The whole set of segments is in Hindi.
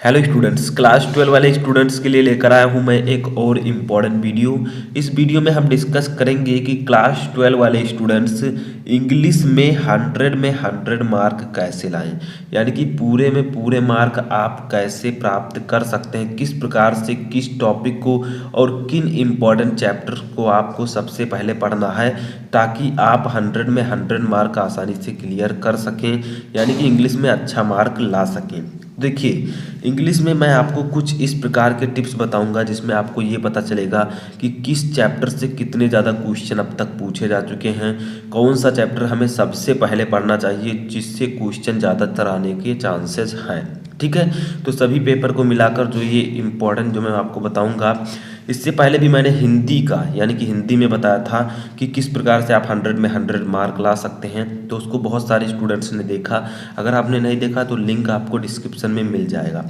हेलो स्टूडेंट्स, क्लास 12 वाले स्टूडेंट्स के लिए लेकर आया हूं मैं एक और इम्पॉर्टेंट वीडियो। इस वीडियो में हम डिस्कस करेंगे कि क्लास 12 वाले स्टूडेंट्स इंग्लिश में 100 मार्क कैसे लाएं, यानी कि पूरे में पूरे मार्क आप कैसे प्राप्त कर सकते हैं, किस प्रकार से किस टॉपिक को और किन इम्पॉर्टेंट चैप्टर को आपको सबसे पहले पढ़ना है ताकि आप 100 मार्क आसानी से क्लियर कर सकें, यानी कि इंग्लिश में अच्छा मार्क ला सकें। देखिए, इंग्लिश में मैं आपको कुछ इस प्रकार के टिप्स बताऊंगा जिसमें आपको ये पता चलेगा कि किस चैप्टर से कितने ज़्यादा क्वेश्चन अब तक पूछे जा चुके हैं, कौन सा चैप्टर हमें सबसे पहले पढ़ना चाहिए जिससे क्वेश्चन ज़्यादातर आने के चांसेस हैं। ठीक है, तो सभी पेपर को मिलाकर जो ये इम्पोर्टेंट जो मैं आपको बताऊंगा, इससे पहले भी मैंने हिंदी का यानी कि हिंदी में बताया था कि किस प्रकार से आप 100 मार्क ला सकते हैं, तो उसको बहुत सारे स्टूडेंट्स ने देखा। अगर आपने नहीं देखा तो लिंक आपको डिस्क्रिप्शन में मिल जाएगा।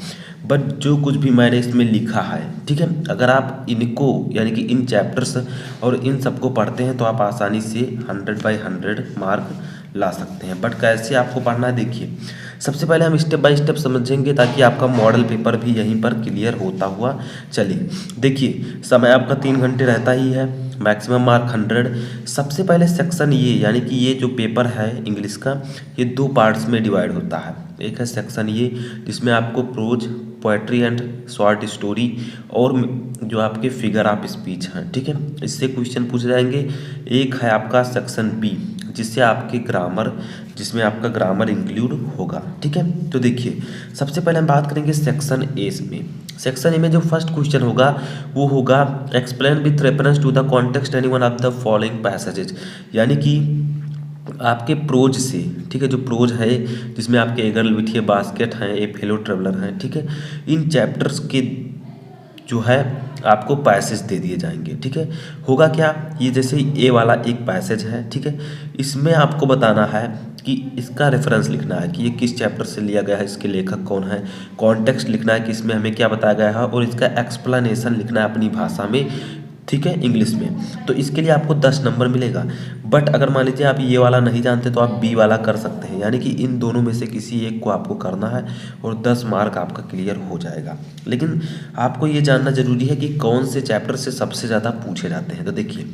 बट जो कुछ भी मैंने इसमें लिखा है, ठीक है, अगर आप इनको यानी कि इन चैप्टर्स और इन सबको पढ़ते हैं तो आप आसानी से 100/100 मार्क ला सकते हैं। बट कैसे आपको पढ़ना है, देखिए, सबसे पहले हम स्टेप बाय स्टेप समझेंगे ताकि आपका मॉडल पेपर भी यहीं पर क्लियर होता हुआ चले। देखिए, समय आपका 3 घंटे रहता ही है, मैक्सिमम मार्क 100। सबसे पहले सेक्शन ये यानी कि ये जो पेपर है इंग्लिश का, ये 2 पार्ट्स में डिवाइड होता है। एक है सेक्शन ये जिसमें आपको prose, poetry and short story और जो आपके फिगर ऑफ स्पीच हैं, ठीक है, इससे क्वेश्चन पूछे जाएंगे। एक है आपका सेक्शन बी जिसमें आपका ग्रामर इंक्लूड होगा। ठीक है, तो देखिए, सबसे पहले हम बात करेंगे सेक्शन ए में। सेक्शन ए में जो फर्स्ट क्वेश्चन होगा वो होगा explain with reference to the context any one of the following passages, यानी कि आपके प्रोज से, ठीक है, जो प्रोज है जिसमें आपके a girl with A basket हैं, ए फेलो ट्रेवलर हैं, ठीक है, इन चैप्टर्स के जो है आपको पैसेज दे दिए जाएंगे। ठीक है, होगा क्या, ये जैसे ए वाला एक पैसेज है, ठीक है, इसमें आपको बताना है कि इसका रेफरेंस लिखना है कि ये किस चैप्टर से लिया गया है, इसके लेखक कौन है, कॉन्टेक्स्ट लिखना है कि इसमें हमें क्या बताया गया है, और इसका एक्सप्लेनेशन लिखना है अपनी भाषा में, ठीक है, इंग्लिश में। तो इसके लिए आपको 10 नंबर मिलेगा। बट अगर मान लीजिए आप ये वाला नहीं जानते तो आप बी वाला कर सकते हैं, यानी कि इन दोनों में से किसी एक को आपको करना है और 10 मार्क आपका क्लियर हो जाएगा। लेकिन आपको ये जानना जरूरी है कि कौन से चैप्टर से सबसे ज़्यादा पूछे जाते हैं। तो देखिए,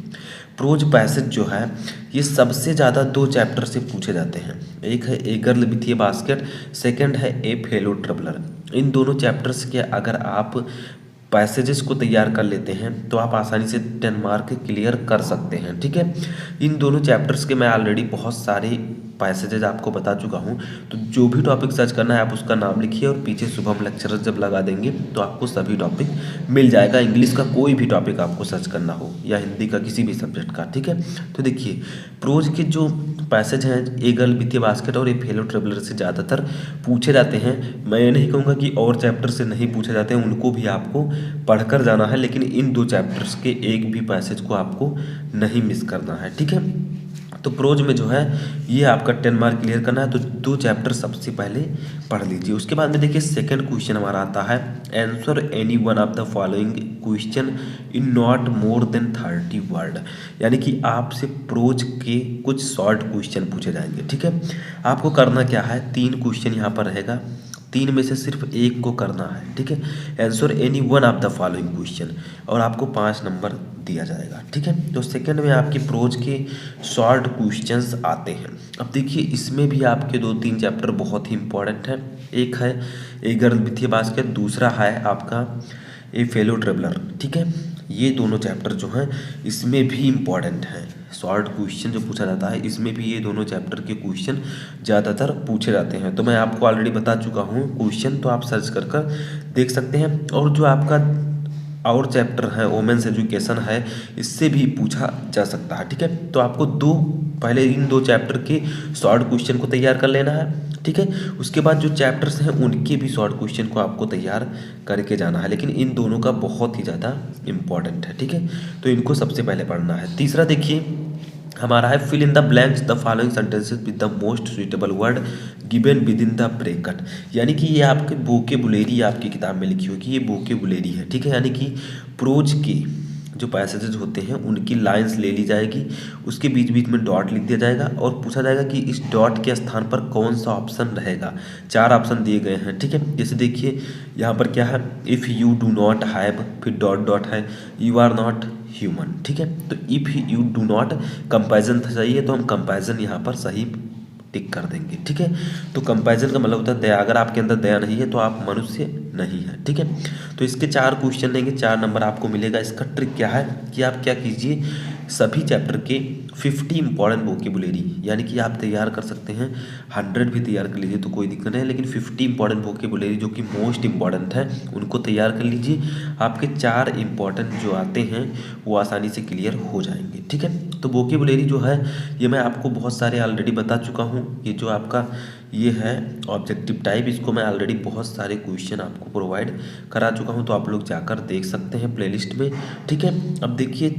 प्रोज पैसेज जो है ये सबसे ज़्यादा 2 चैप्टर से पूछे जाते हैं। एक है a girl with A basket, second है ए फेलो ट्रेवलर। इन दोनों चैप्टर्स के अगर आप पैसेजेस को तैयार कर लेते हैं तो आप आसानी से 10 मार्क क्लियर कर सकते हैं। ठीक है, इन दोनों चैप्टर्स के मैं ऑलरेडी बहुत सारे पैसेजेज आपको बता चुका हूं, तो जो भी टॉपिक सर्च करना है आप उसका नाम लिखिए और पीछे शुभम लेक्चरर जब लगा देंगे तो आपको सभी टॉपिक मिल जाएगा। इंग्लिश का कोई भी टॉपिक आपको सर्च करना हो या हिंदी का किसी भी सब्जेक्ट का। ठीक है, तो देखिए, प्रोज के जो पैसेज हैं a girl with A basket और ए फेलो ट्रेवलर से ज़्यादातर पूछे जाते हैं। मैं ये नहीं कहूँगा कि और चैप्टर से नहीं पूछे जाते हैं, उनको भी आपको पढ़कर जाना है, लेकिन इन 2 चैप्टर्स के एक भी पैसेज को आपको नहीं मिस करना है। ठीक है, तो प्रोज में जो है ये आपका 10 मार्क क्लियर करना है, तो 2 चैप्टर सबसे पहले पढ़ लीजिए। उसके बाद में देखिए सेकंड क्वेश्चन हमारा आता है answer any one of the following question in not more than 30 word, यानी कि आपसे प्रोज के कुछ शॉर्ट क्वेश्चन पूछे जाएंगे। ठीक है, आपको करना क्या है, 3 क्वेश्चन यहाँ पर रहेगा, 3 में से सिर्फ एक को करना है। ठीक है, answer any one of the following question, और आपको 5 नंबर दिया जाएगा। ठीक है, तो सेकंड में आपके प्रोज के शॉर्ट क्वेश्चंस आते हैं। अब देखिए, इसमें भी आपके 2-3 चैप्टर बहुत ही इंपॉर्टेंट हैं। एक है a girl with A basket, दूसरा है आपका ए फेलो ट्रेवलर। ठीक है, ये दोनों चैप्टर जो हैं इसमें भी इम्पॉर्टेंट हैं। शॉर्ट क्वेश्चन जो पूछा जाता है इसमें भी ये दोनों चैप्टर के क्वेश्चन ज़्यादातर पूछे जाते हैं। तो मैं आपको ऑलरेडी बता चुका हूँ क्वेश्चन, तो आप सर्च कर कर देख सकते हैं। और जो आपका और चैप्टर है वोमेन्स एजुकेशन है, इससे भी पूछा जा सकता है। ठीक है, तो आपको पहले इन 2 चैप्टर के शॉर्ट क्वेश्चन को तैयार कर लेना है। ठीक है, उसके बाद जो चैप्टर्स हैं उनके भी शॉर्ट क्वेश्चन को आपको तैयार करके जाना है, लेकिन इन दोनों का बहुत ही ज़्यादा इम्पॉर्टेंट है। ठीक है, तो इनको सबसे पहले पढ़ना है। तीसरा देखिए हमारा है fill in the blanks the following sentences with the most suitable word given within the bracket, यानी कि ये आपके वोकेबुलरी आपकी किताब में लिखी होगी, ये वोकेबुलरी है। ठीक है, यानी कि प्रोज के जो पैसेजेस होते हैं उनकी लाइंस ले ली जाएगी, उसके बीच बीच में डॉट लिख दिया जाएगा और पूछा जाएगा कि इस डॉट के स्थान पर कौन सा ऑप्शन रहेगा। 4 ऑप्शन दिए गए हैं, ठीक है। जैसे देखिए यहाँ पर क्या है, if you do not have, फिर डॉट डॉट है, यू आर नॉट ह्यूमन, ठीक है। तो if you do not comparison सही है तो हम कंपैरिजन यहाँ पर सही टिक कर देंगे, ठीक है। तो कंपैरिजन का मतलब होता है दया, अगर आपके अंदर दया नहीं है तो आप मनुष्य नहीं है, ठीक है। तो इसके 4 क्वेश्चन लेंगे, 4 नंबर आपको मिलेगा। इसका ट्रिक क्या है कि आप क्या कीजिए, सभी चैप्टर के 50 इंपॉर्टेंट वोकेबुलरी यानी कि आप तैयार कर सकते हैं, 100 भी तैयार कर लीजिए तो कोई दिक्कत नहीं है, लेकिन 50 इंपॉर्टेंट वोकेबुलरी जो कि मोस्ट इंपॉर्टेंट है उनको तैयार कर लीजिए। आपके 4 इंपॉर्टेंट जो आते हैं वो आसानी से क्लियर हो जाएंगे, ठीक है। तो वोकेबुलरी जो है ये मैं आपको बहुत सारे ऑलरेडी बता चुका हूँ। ये जो आपका ये है ऑब्जेक्टिव टाइप, इसको मैं ऑलरेडी बहुत सारे क्वेश्चन आपको प्रोवाइड करा चुका हूँ, तो आप लोग जाकर देख सकते हैं प्लेलिस्ट में, ठीक है। अब देखिए,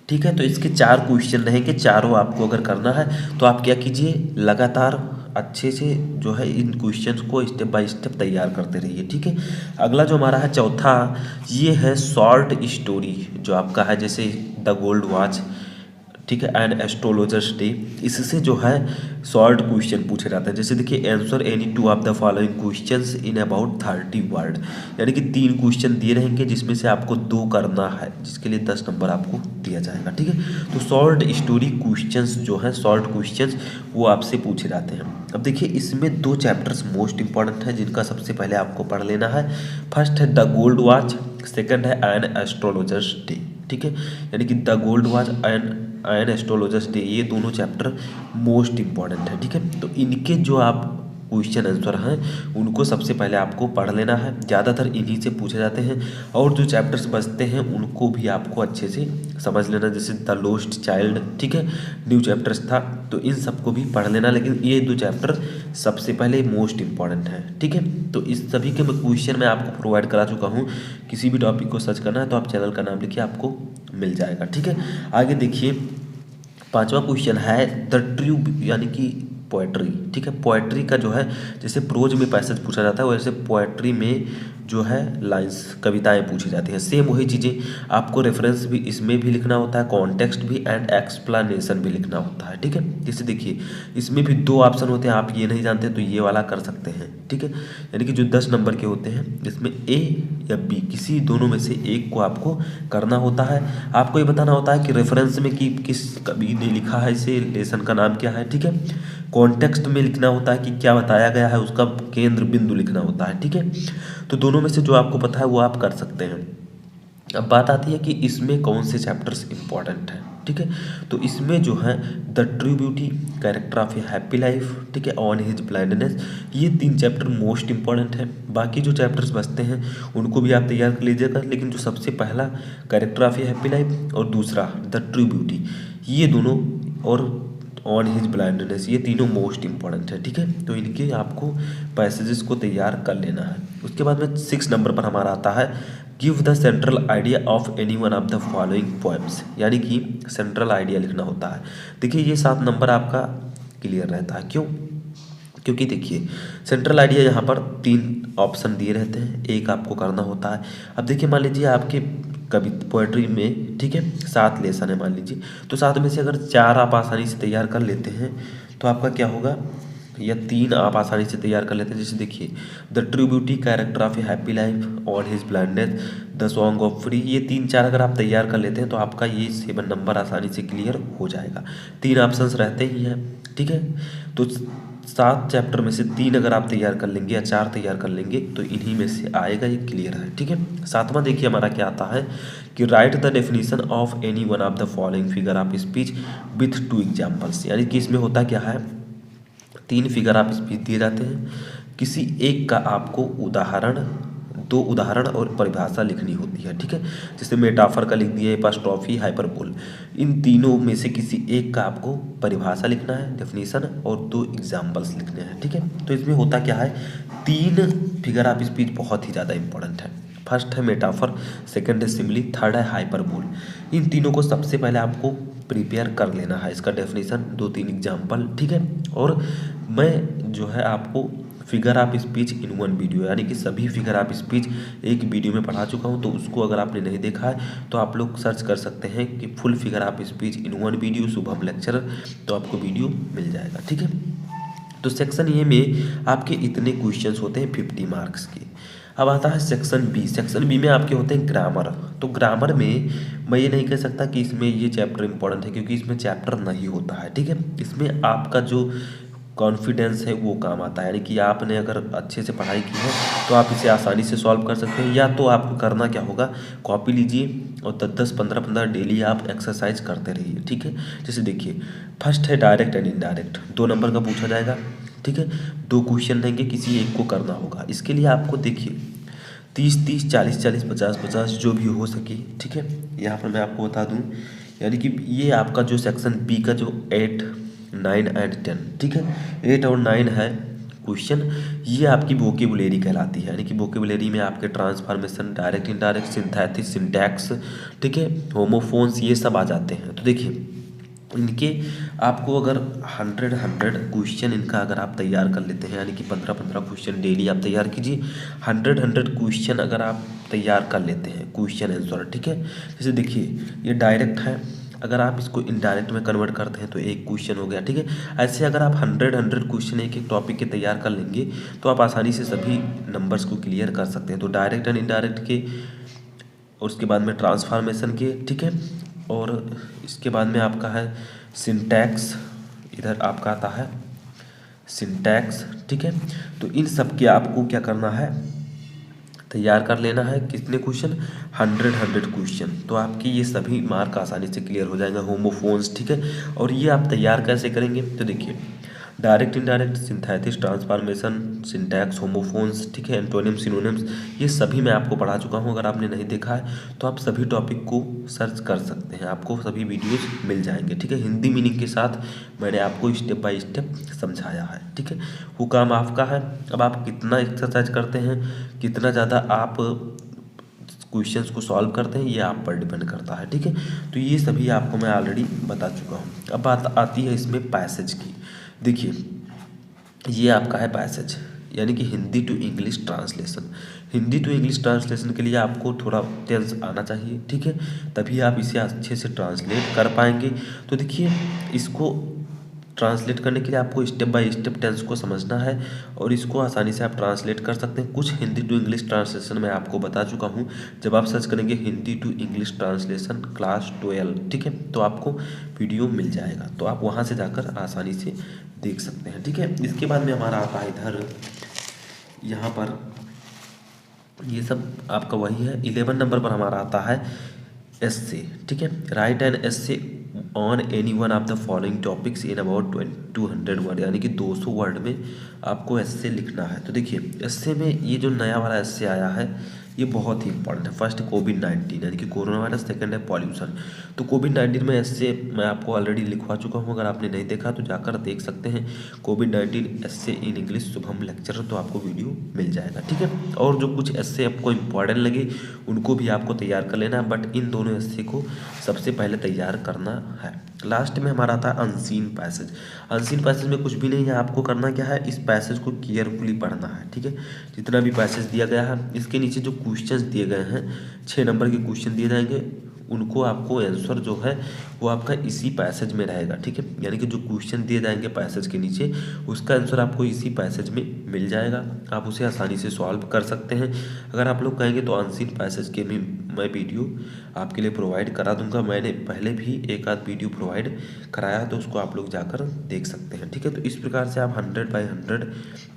ठीक है, तो इसके 4 क्वेश्चन रहेंगे, चारों आपको अगर करना है तो आप क्या कीजिए, लगातार अच्छे से जो है इन क्वेश्चंस को स्टेप बाय स्टेप तैयार करते रहिए, ठीक है। अगला जो हमारा है चौथा, ये है शॉर्ट स्टोरी जो आपका है, जैसे द गोल्ड वॉच, ठीक है, एंड एस्ट्रोलॉजर्स डे। इससे जो है शॉर्ट क्वेश्चन पूछे जाते हैं। जैसे देखिए, answer any 2 of the following questions in about 30 word, यानी कि 3 क्वेश्चन दिए रहेंगे जिसमें से आपको 2 करना है, जिसके लिए 10 नंबर आपको दिया जाएगा, ठीक है। तो शॉर्ट स्टोरी क्वेश्चंस जो है, शॉर्ट क्वेश्चंस वो आपसे पूछे जाते हैं। अब देखिए, इसमें 2 चैप्टर्स मोस्ट इंपॉर्टेंट है जिनका सबसे पहले आपको पढ़ लेना है। फर्स्ट है द गोल्ड वॉच, सेकंड है एन एस्ट्रोलॉजर्स डे, ठीक है। यानी कि the gold watch and astrologers day, ये दोनों चैप्टर मोस्ट इंपॉर्टेंट है, ठीक है। तो इनके जो आप क्वेश्चन आंसर हैं उनको सबसे पहले आपको पढ़ लेना है, ज़्यादातर इन्हीं से पूछे जाते हैं। और जो चैप्टर्स बचते हैं उनको भी आपको अच्छे से समझ लेना, जैसे द लोस्ट चाइल्ड, ठीक है, न्यू चैप्टर्स था, तो इन सबको भी पढ़ लेना, लेकिन ये 2 चैप्टर सबसे पहले मोस्ट इंपॉर्टेंट है, ठीक है। तो इस सभी के क्वेश्चन मैं आपको प्रोवाइड करा चुका हूँ। किसी भी टॉपिक को सर्च करना है तो आप चैनल का नाम लिखिए, आपको मिल जाएगा, ठीक है। आगे देखिए, 5वां क्वेश्चन है द ट्रू, यानी कि पोएट्री, ठीक है। पोएट्री का जो है, जैसे प्रोज में पैसेज पूछा जाता है वैसे पोएट्री में जो है लाइंस, कविताएं पूछी जाती हैं। सेम वही चीज़ें आपको रेफरेंस भी इसमें भी लिखना होता है, कॉन्टेक्स्ट भी एंड एक्सप्लेनेशन भी लिखना होता है, ठीक है। जैसे देखिए, इसमें भी 2 ऑप्शन होते हैं, आप ये नहीं जानते तो ये वाला कर सकते हैं, ठीक है। यानी कि जो 10 नंबर के होते हैं इसमें ए या बी किसी दोनों में से एक को आपको करना होता है। आपको ये बताना होता है कि रेफरेंस में कि किस कवि ने लिखा है, इसे लेसन का नाम क्या है, ठीक है। कॉन्टेक्स्ट में लिखना होता है कि क्या बताया गया है, उसका केंद्र बिंदु लिखना होता है, ठीक है। तो दोनों में से जो आपको पता है वो आप कर सकते हैं। अब बात आती है कि इसमें कौन से चैप्टर्स इंपॉर्टेंट हैं, ठीक है। तो इसमें जो है the true beauty, character of A happy life, ठीक है, ऑन हिज ब्लाइंडनेस, ये 3 चैप्टर मोस्ट इंपॉर्टेंट है। बाकी जो चैप्टर्स बचते हैं उनको भी आप तैयार कर लीजिएगा, लेकिन जो सबसे पहला character of A happy life और दूसरा द ट्रू ब्यूटी, ये दोनों, और ऑन हिज ब्लाइंडनेस, ये तीनों मोस्ट इंपॉर्टेंट है, ठीक है। तो इनके आपको पैसेजेस को तैयार कर लेना है। उसके बाद में 6 नंबर पर हमारा आता है give the central idea of any one of the following poems, यानी कि सेंट्रल आइडिया लिखना होता है। देखिए, ये 7 नंबर आपका क्लियर रहता है, क्यों? क्योंकि देखिए, सेंट्रल आइडिया यहाँ पर 3 ऑप्शन दिए रहते हैं, एक आपको करना होता है। अब देखिए, मान लीजिए आपके कभी पोएट्री में, ठीक है, 7 लेसन है मान लीजिए, तो 7 में से अगर 4 आप आसानी से तैयार कर लेते हैं तो आपका क्या होगा, या 3 आप आसानी से तैयार कर लेते हैं। जैसे देखिए, the true beauty, character of A happy life, on his blindness, the song of free, ये 3-4 अगर आप तैयार कर लेते हैं तो आपका ये 7 नंबर आसानी से क्लियर हो जाएगा। 3 ऑप्शंस रहते ही हैं, ठीक है। तो 7 चैप्टर में से 3 अगर आप तैयार कर लेंगे या 4 तैयार कर लेंगे तो इन्हीं में से आएगा, ये क्लियर है, ठीक है। 7वां देखिए हमारा क्या आता है कि right the definition of any one of the following figure of speech with 2 examples, यानी कि इसमें होता क्या है, 3 फिगर ऑफ स्पीच दिए जाते हैं, किसी एक का आपको उदाहरण, 2 उदाहरण और परिभाषा लिखनी होती है, ठीक है। जैसे मेटाफर का लिख दिया, एपॉस्ट्रोफी, हाइपरबोल, इन तीनों में से किसी एक का आपको परिभाषा लिखना है, डेफिनेशन, और 2 एग्जाम्पल्स लिखने हैं, ठीक है। तो इसमें होता क्या है, 3 फिगर ऑफ स्पीच बहुत ही ज़्यादा इंपॉर्टेंट है। फर्स्ट है मेटाफर, सेकंड है सिमिली, थर्ड है हाइपरबोल। इन तीनों को सबसे पहले आपको प्रिपेयर कर लेना है, इसका डेफिनेशन, 2-3 एग्जाम्पल, ठीक है। और मैं जो है आपको figure of speech in one video, यानी कि सभी फिगर ऑफ स्पीच एक वीडियो में पढ़ा चुका हूँ। तो उसको अगर आपने नहीं देखा है तो आप लोग सर्च कर सकते हैं कि full figure of speech in one video Shubham lecturer, तो आपको वीडियो मिल जाएगा। ठीक है, तो सेक्शन ए में आपके इतने क्वेश्चंस होते हैं 50 मार्क्स के। अब आता है सेक्शन बी। सेक्शन बी में आपके होते हैं ग्रामर। तो ग्रामर में मैं ये नहीं कह सकता कि इसमें ये चैप्टर इंपॉर्टेंट है, क्योंकि इसमें चैप्टर नहीं होता है। ठीक है, इसमें आपका जो कॉन्फिडेंस है वो काम आता है, यानी कि आपने अगर अच्छे से पढ़ाई की है तो आप इसे आसानी से सॉल्व कर सकते हैं। या तो आपको करना क्या होगा, कॉपी लीजिए और 10-10, 15-15 डेली आप एक्सरसाइज करते रहिए। ठीक है, जैसे देखिए फर्स्ट है डायरेक्ट एंड इनडायरेक्ट, 2 नंबर का पूछा जाएगा। ठीक है, 2 क्वेश्चन रहेंगे, किसी एक को करना होगा। इसके लिए आपको देखिए 30-30, 40-40, 50-50 जो भी हो सके। ठीक है, यहाँ पर मैं आपको बता दूँ, यानी कि ये आपका जो सेक्शन बी का जो 8, 9 एंड 10, ठीक है, 8 और 9 है क्वेश्चन, ये आपकी वोकेबुलरी कहलाती है। यानी कि वोकेबुलरी में आपके transformation, direct indirect, synthesis, syntax, ठीक है, होमोफोन्स, ये सब आ जाते हैं। तो देखिए इनके आपको अगर 100 क्वेश्चन इनका अगर आप तैयार कर लेते हैं, यानी कि 15-15 क्वेश्चन डेली आप तैयार कीजिए। 100 क्वेश्चन अगर आप तैयार कर लेते हैं, क्वेश्चन आंसर, ठीक है। जैसे देखिए ये डायरेक्ट है, अगर आप इसको इनडायरेक्ट में कन्वर्ट करते हैं तो एक क्वेश्चन हो गया। ठीक है, ऐसे अगर आप 100 क्वेश्चन एक एक टॉपिक के तैयार कर लेंगे तो आप आसानी से सभी नंबर्स को क्लियर कर सकते हैं। तो डायरेक्ट एंड इनडायरेक्ट के, और उसके बाद में ट्रांसफॉर्मेशन के, ठीक है, और इसके बाद में आपका है सिंटैक्स, इधर आपका आता है सिंटैक्स। ठीक है, तो इन सब के आपको क्या करना है, तैयार कर लेना है। कितने क्वेश्चन, 100 क्वेश्चन, तो आपकी ये सभी मार्क आसानी से क्लियर हो जाएगा। होमोफोन्स, ठीक है, और ये आप तैयार कैसे करेंगे, तो देखिए direct indirect, synthesis, transformation, syntax, homophones, ठीक है, एंटोनिम, सिनोनिम्स, ये सभी मैं आपको पढ़ा चुका हूँ। अगर आपने नहीं देखा है तो आप सभी टॉपिक को सर्च कर सकते हैं, आपको सभी वीडियोस मिल जाएंगे। ठीक है, हिंदी मीनिंग के साथ मैंने आपको स्टेप बाय स्टेप समझाया है। ठीक है, वो काम आपका है। अब आप कितना एक्सरसाइज करते हैं, कितना ज़्यादा आप क्वेश्चंस को सॉल्व करते हैं, ये आप पर डिपेंड करता है। ठीक है, तो ये सभी आपको मैं ऑलरेडी बता चुका हूँ। अब बात आती है इसमें पैसेज की। देखिए ये आपका है पैसेज, यानी कि Hindi to English translation. Hindi to English translation के लिए आपको थोड़ा टेंस आना चाहिए। ठीक है, तभी आप इसे अच्छे से ट्रांसलेट कर पाएंगे। तो देखिए इसको ट्रांसलेट करने के लिए आपको स्टेप बाय स्टेप टेंस को समझना है और इसको आसानी से आप ट्रांसलेट कर सकते हैं। कुछ हिंदी टू इंग्लिश ट्रांसलेशन मैं आपको बता चुका हूँ। जब आप सर्च करेंगे Hindi to English translation class 12, ठीक है, तो आपको वीडियो मिल जाएगा, तो आप वहाँ से जाकर आसानी से देख सकते हैं। ठीक है, इसके बाद में हमारा आता है इधर, यहाँ पर ये सब आपका वही है। 11 नंबर पर हमारा आता है एस्से। ठीक है, write an essay on any one of the following topics in about 200 word, यानी कि 200 वर्ड में आपको एस्से लिखना है। तो देखिए एस्से में ये जो नया वाला एस्से आया है ये बहुत ही इंपॉर्टेंट है। फर्स्ट कोविड-19 यानी कि कोरोना वायरस, सेकेंड है पॉल्यूशन। तो कोविड-19 में एस्से मैं आपको ऑलरेडी लिखवा चुका हूँ, अगर आपने नहीं देखा तो जाकर देख सकते हैं। कोविड-19 एस्से इन इंग्लिश शुभम लेक्चरर, तो आपको वीडियो मिल जाएगा। ठीक है, और जो कुछ एस्से आपको इंपॉर्टेंट लगे उनको भी आपको तैयार कर लेना है, बट इन दोनों एस्से को सबसे पहले तैयार करना है। लास्ट में हमारा था अनसीन पैसेज। अनसीन पैसेज में कुछ भी नहीं है, आपको करना क्या है, इस पैसेज को केयरफुली पढ़ना है। ठीक है, जितना भी पैसेज दिया गया है, इसके नीचे जो क्वेश्चंस दिए गए हैं 6 नंबर के क्वेश्चन दिए जाएंगे, उनको आपको आंसर जो है वो आपका इसी पैसेज में रहेगा। ठीक है, यानी कि जो क्वेश्चन दिए जाएंगे पैसेज के नीचे उसका आंसर आपको इसी पैसेज में मिल जाएगा, आप उसे आसानी से सॉल्व कर सकते हैं। अगर आप लोग कहेंगे तो अनसीन पैसेज के भी मैं वीडियो आपके लिए प्रोवाइड करा दूंगा। मैंने पहले भी एक आध वीडियो प्रोवाइड कराया है, तो उसको आप लोग जाकर देख सकते हैं। ठीक है, तो इस प्रकार से आप 100 बाय 100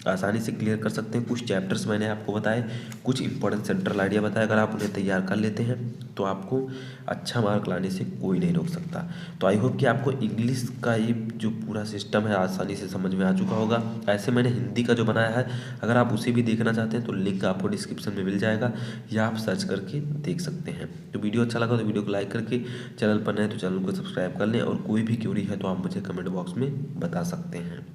आसानी से क्लियर कर सकते हैं। कुछ चैप्टर्स मैंने आपको बताए, कुछ इंपॉर्टेंट सेंट्रल आइडिया बताया, अगर आप उन्हें तैयार कर लेते हैं तो आपको अच्छा मार्क लाने से कोई नहीं रोक सकता। तो आई होप कि आपको इंग्लिश का ये जो पूरा सिस्टम है आसानी से समझ में आ चुका होगा। ऐसे मैंने हिंदी का जो बनाया है, अगर आप उसे भी देखना चाहते हैं तो लिंक आपको डिस्क्रिप्शन में मिल जाएगा, या आप सर्च करके देख सकते हैं। तो वीडियो अच्छा लगा तो वीडियो को लाइक करके, चैनल पर नए तो चैनल को सब्सक्राइब कर लें, और कोई भी क्वेरी है तो आप मुझे कमेंट बॉक्स में बता सकते हैं।